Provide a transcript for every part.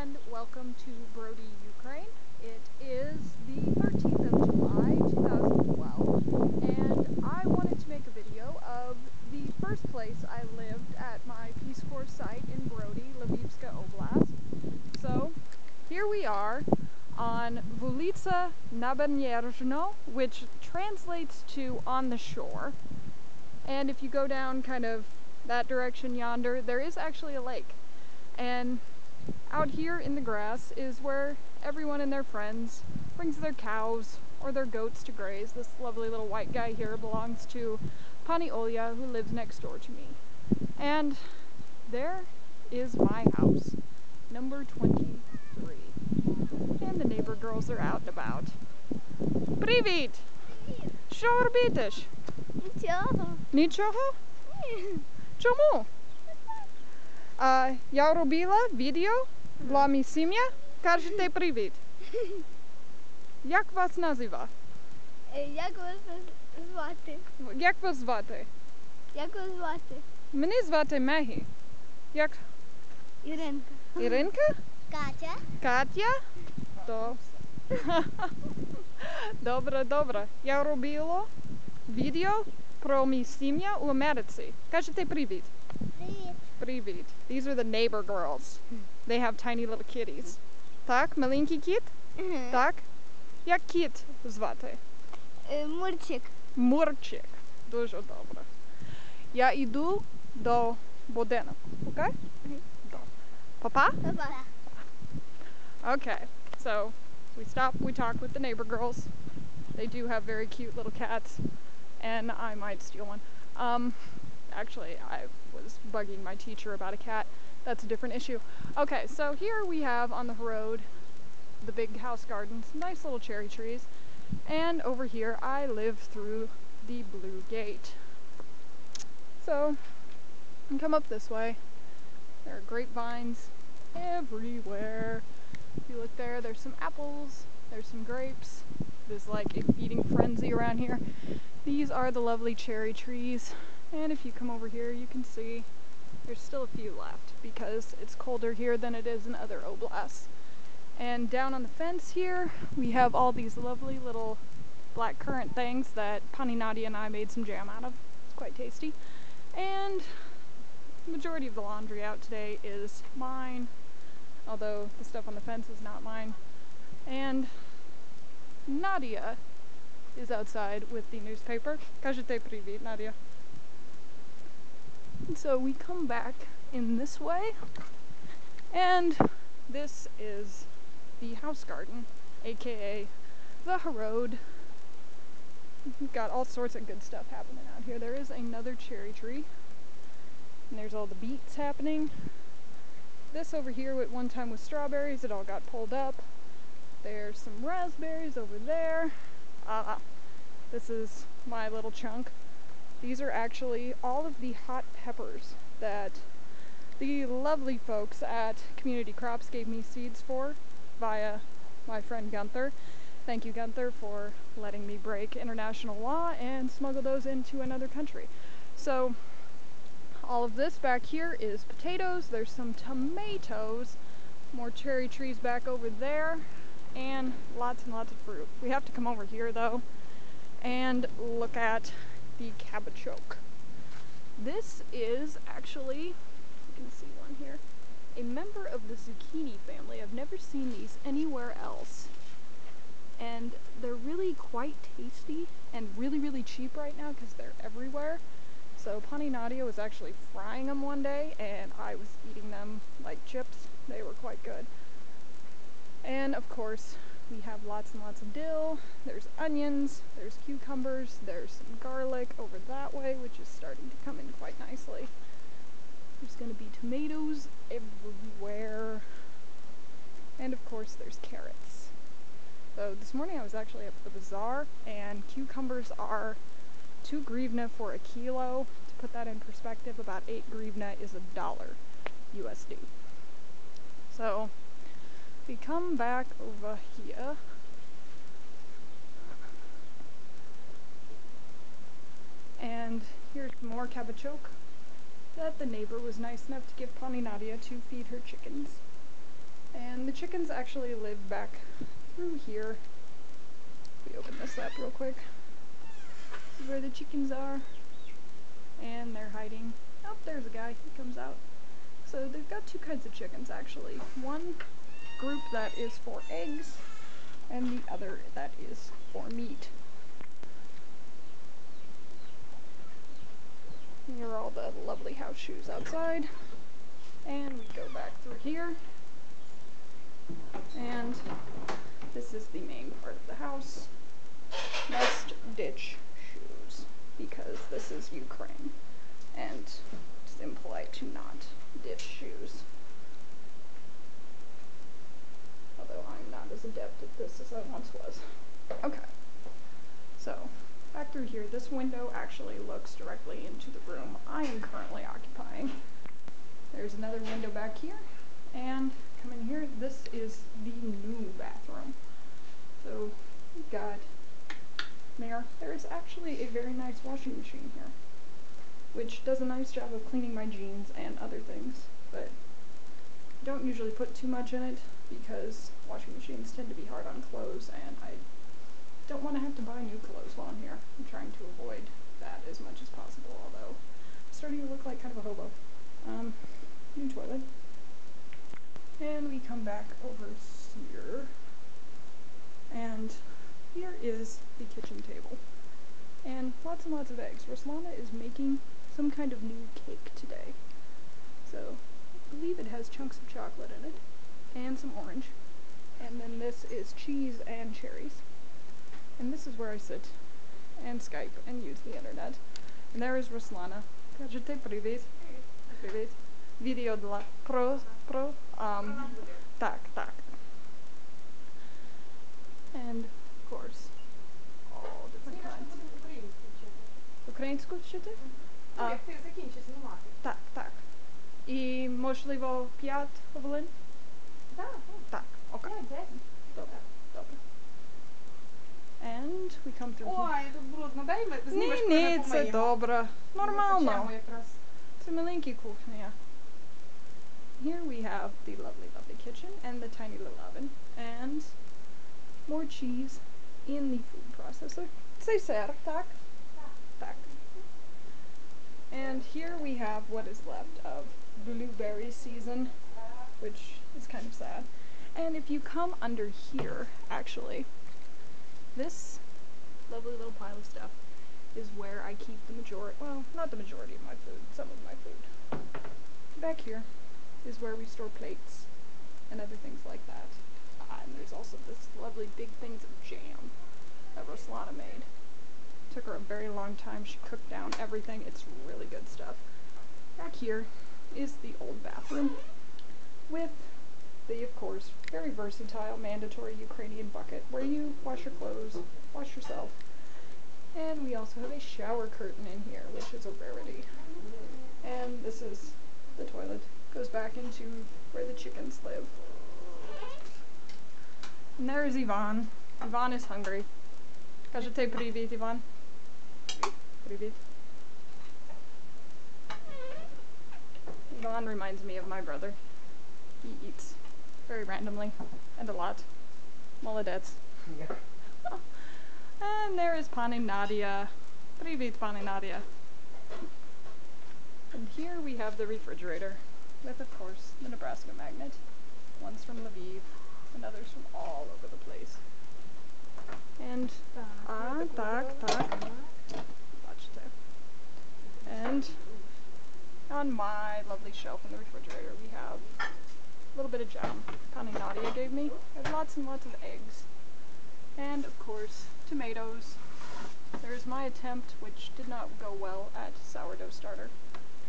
and welcome to Brody, Ukraine. It is the 13th of July, 2012, and I wanted to make a video of the first place I lived at my Peace Corps site in Brody, Lvivska Oblast. So, here we are on Vulica Naberezhno, which translates to on the shore. And if you go down kind of that direction yonder, there is actually a lake. And out here in the grass is where everyone and their friends brings their cows or their goats to graze. This lovely little white guy here belongs to Pani Nadia, who lives next door to me. And there is my house, number 23. And the neighbor girls are out and about. Привіт! Що робитиш? Нічого. Нічого? Чому? Я робила відео для мій сім'я. Кажете привіт. Як вас назива? Як вас звати? Як вас звати? Як вас звати? Мене звати Мегі. Як? Іринка. Іринка? Катя. Катя? То. Добре, добре. Я робила відео про мій сім'я у Америці. Кажете привіт. Привіт. Привіт. These are the neighbor girls. They have tiny little kitties. Так, маленький кіт? Так. Як кіт звати? Мурчик. Мурчик. Дуже добре. Я йду до будинку. Окей? Папа? Папа. Okay. So, we stop, we talk with the neighbor girls. They do have very cute little cats. And I might steal one. Actually, I was bugging my teacher about a cat. That's a different issue. Okay, so here we have on the road the big house garden, some nice little cherry trees. And over here I live through the blue gate. So, you can come up this way. There are grapevines everywhere. If you look there, there's some apples, there's some grapes. There's like a feeding frenzy around here. These are the lovely cherry trees. And if you come over here, you can see there's still a few left because it's colder here than it is in other oblasts. And down on the fence here, we have all these lovely little black currant things that Pani Nadia and I made some jam out of. It's quite tasty. And the majority of the laundry out today is mine, although the stuff on the fence is not mine. And Nadia is outside with the newspaper. Кажете привіт, Nadia. So we come back in this way, and this is the house garden, aka the road. We've got all sorts of good stuff happening out here. There is another cherry tree, and there's all the beets happening. This over here at one time was strawberries, it all got pulled up. There's some raspberries over there. This is my little chunk. These are actually all of the hot peppers that the lovely folks at Community Crops gave me seeds for via my friend Gunther. Thank you, Gunther, for letting me break international law and smuggle those into another country. So all of this back here is potatoes. There's some tomatoes, more cherry trees back over there, and lots of fruit. We have to come over here though and look at the cabbage-oak. This is actually, you can see one here, a member of the zucchini family. I've never seen these anywhere else. And they're really quite tasty and really cheap right now because they're everywhere. So Pani Nadia was actually frying them one day and I was eating them like chips. They were quite good. And of course, we have lots and lots of dill, there's onions, there's cucumbers, there's some garlic over that way, which is starting to come in quite nicely. There's going to be tomatoes everywhere. And of course, there's carrots. So this morning I was actually up at the bazaar, and cucumbers are 2 grivna for a kilo. To put that in perspective, about 8 grivna is $1 USD. So we come back over here. And here's more cabbage-oak that the neighbor was nice enough to give Pani Nadia to feed her chickens. And the chickens actually live back through here. If we open this up real quick. This is where the chickens are. And they're hiding. Oh, there's a guy. He comes out. So they've got two kinds of chickens actually. One group that is for eggs, and the other that is for meat. Here are all the lovely house shoes outside. And we go back through here. And this is the main part of the house. Must ditch shoes, because this is Ukraine. And it's impolite to not ditch shoes. Although I'm not as adept at this as I once was. Okay. So, back through here, this window actually looks directly into the room I am currently occupying. There's another window back here, and come in here, this is the new bathroom. So, we've got there is actually a very nice washing machine here, which does a nice job of cleaning my jeans and other things, but I don't usually put too much in it because washing machines tend to be hard on clothes, and I don't want to have to buy new clothes while I'm here. I'm trying to avoid that as much as possible, although I'm starting to look like kind of a hobo. New toilet. And we come back over here, and here is the kitchen table. And lots of eggs. Ruslana is making some kind of new cake today. So, I believe it has chunks of chocolate in it, and some orange. And then this is cheese and cherries. And this is where I sit and Skype and use the internet. And there is Ruslana. Кажете привет. Привет. Video dla pro. Tak. And of course, all different kinds. Українську вчити? Як ти закінчиш знімати? Так. І, можливо, 5 хвилин? Так, окей. Добре. And we come through here. Ой, тут брудно. Дай ми знімеш, коли ми Ні, це помиємо. добре. Нормально. Почнемо якраз. Це маленька кухня. Here we have the lovely kitchen and the tiny little oven. And more cheese in the food processor. Say sir, tak? Tak. And here we have what is left of blueberry season, which is kind of sad. And if you come under here, actually, this lovely little pile of stuff is where I keep the majority, well, not the majority of my food, some of my food. Back here is where we store plates and other things like that. And there's also this lovely big things of jam that Ruslana made. Took her a very long time. She cooked down everything. It's really good stuff. Back here is the old bathroom with the, of course, very versatile, mandatory Ukrainian bucket where you wash your clothes, wash yourself. And we also have a shower curtain in here, which is a rarity. And this is the toilet. Goes back into where the chickens live. And there is Ivan. Ivan is hungry. Кажете привет, Ivan. Привет. Ivan reminds me of my brother. He eats very randomly and a lot. Молодец. Yeah. And there is Pani Nadia. Привет, Pani Nadia. And here we have the refrigerator with, of course, the Nebraska magnet. One's from Lviv and others from all over the place. And tak. And on my lovely shelf in the refrigerator we have a little bit of jam Pani Nadia gave me. There's lots and lots of eggs. And of course, tomatoes. There's my attempt, which did not go well, at sourdough starter.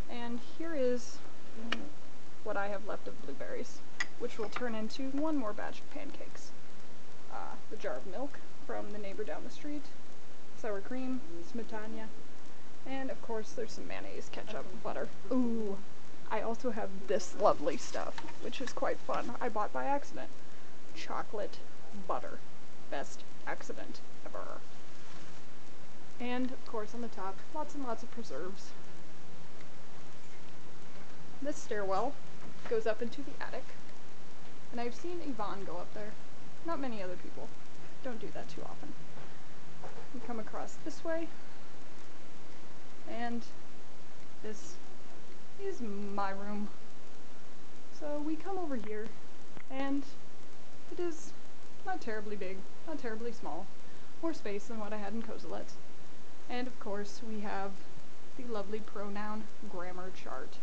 And here is what I have left of blueberries, which will turn into one more batch of pancakes. The jar of milk from the neighbor down the street, sour cream, smetana, and of course there's some mayonnaise, ketchup, butter. Ooh, I also have this lovely stuff, which is quite fun. I bought by accident. Chocolate butter. Best accident ever. And of course on the top, lots and lots of preserves. This stairwell goes up into the attic, And I've seen Yvonne go up there. Not many other people. Don't do that too often. We come across this way, and this is my room. So we come over here, and it is not terribly big, not terribly small. More space than what I had in Kozelets. And of course we have the lovely pronoun grammar chart,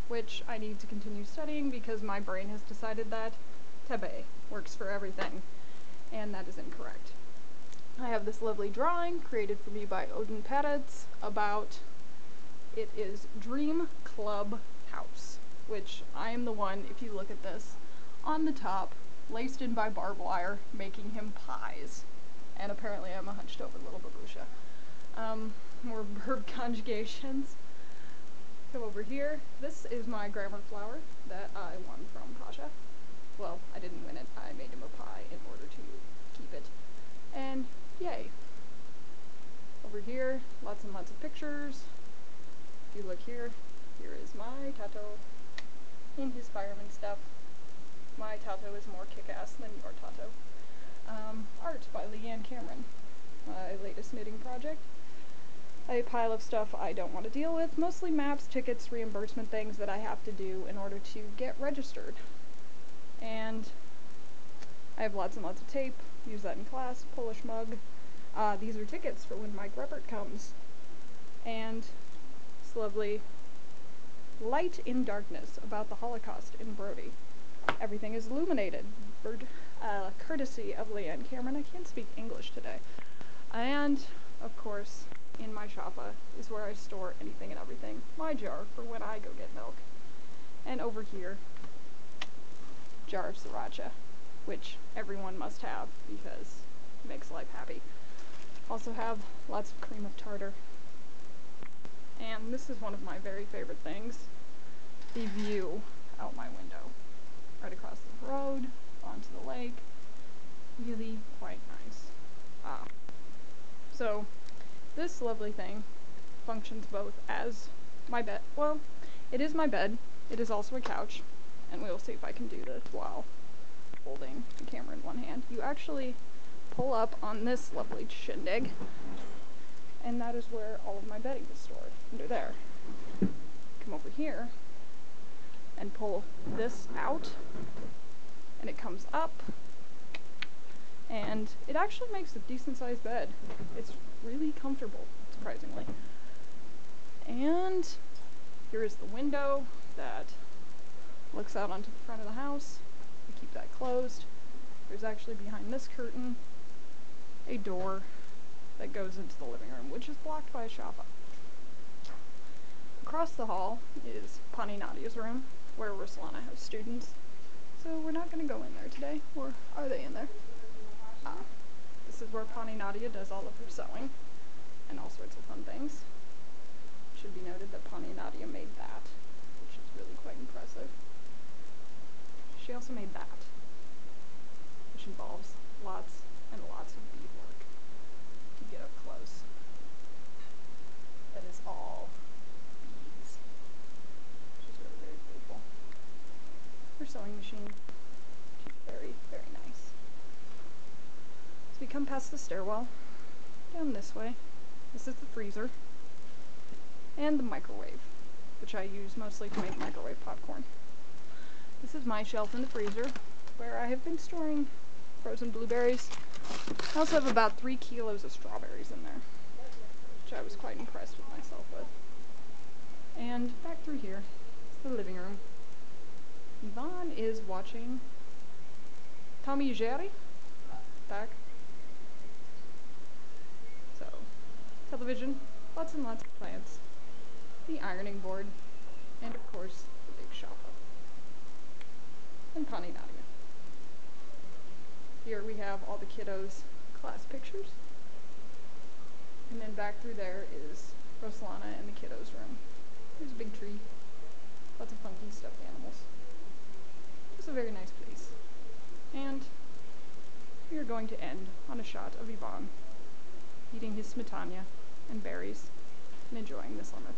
which I need to continue studying because my brain has decided that tebe works for everything, and that is incorrect. I have this lovely drawing created for me by Odin Peretz about, it is Dream Club House, which I am the one, if you look at this, on the top, laced in by barbed wire, making him pies. And apparently I'm a hunched over little babusha. More verb conjugations. Come over here. This is my grammar flower that I won from Pasha. Well, I didn't win it. I made him a pie in order to keep it. And yay. Over here, lots and lots of pictures. If you look here, here is my Tato in his fireman stuff. My Tato is more kick-ass than your Tato. Art by Leanne Cameron, my latest knitting project. A pile of stuff I don't want to deal with, mostly maps, tickets, reimbursement things that I have to do in order to get registered. And I have lots and lots of tape, use that in class, Polish mug. These are tickets for when Mike Ruppert comes. And this lovely Light in Darkness about the Holocaust in Brody. Everything is illuminated, courtesy of Leanne Cameron. I can't speak English today. And, of course, in my shoppa is where I store anything and everything. My jar for when I go get milk. And over here, jar of sriracha, which everyone must have because it makes life happy. Also have lots of cream of tartar. And this is one of my very favorite things, the view out my window. Right across the road, onto the lake. Really quite nice. So this lovely thing functions both as my bed. Well, it is my bed. It is also a couch, and we'll see if I can do this while holding the camera in one hand. You actually pull up on this lovely shindig, and that is where all of my bedding is stored, under there. Come over here and pull this out, and it comes up, and it actually makes a decent sized bed. It's really comfortable, surprisingly. And here is the window that looks out onto the front of the house. I keep that closed. There's actually behind this curtain a door that goes into the living room, which is blocked by a shoppa. Across the hall is Pani Nadia's room, where Ruslana has students. So we're not going to go in there today, or are they in there? This is where Pani Nadia does all of her sewing, and all sorts of fun things. It should be noted that Pani Nadia made that, which is really quite impressive. She also made that, which involves lots and lots of beadwork. To get up close. That is all beads, which is really, very beautiful. Her sewing machine, she's very, very nice. So we come past the stairwell, down this way. This is the freezer, and the microwave, which I use mostly to make microwave popcorn. This is my shelf in the freezer, where I have been storing frozen blueberries. I also have about 3 kilos of strawberries in there, which I was quite impressed with myself with. And back through here is the living room. Yvonne is watching Tommy Jerry. Back. So, television, lots and lots of plants, the ironing board, and of course, the big shoppa. And Pani Nadia. Here we have all the kiddos' class pictures. And then back through there is Ruslana and the kiddos' room. There's a big tree. Lots of funky stuffed animals. Just a very nice place. And we are going to end on a shot of Yvonne eating his smetana and berries and enjoying the summer.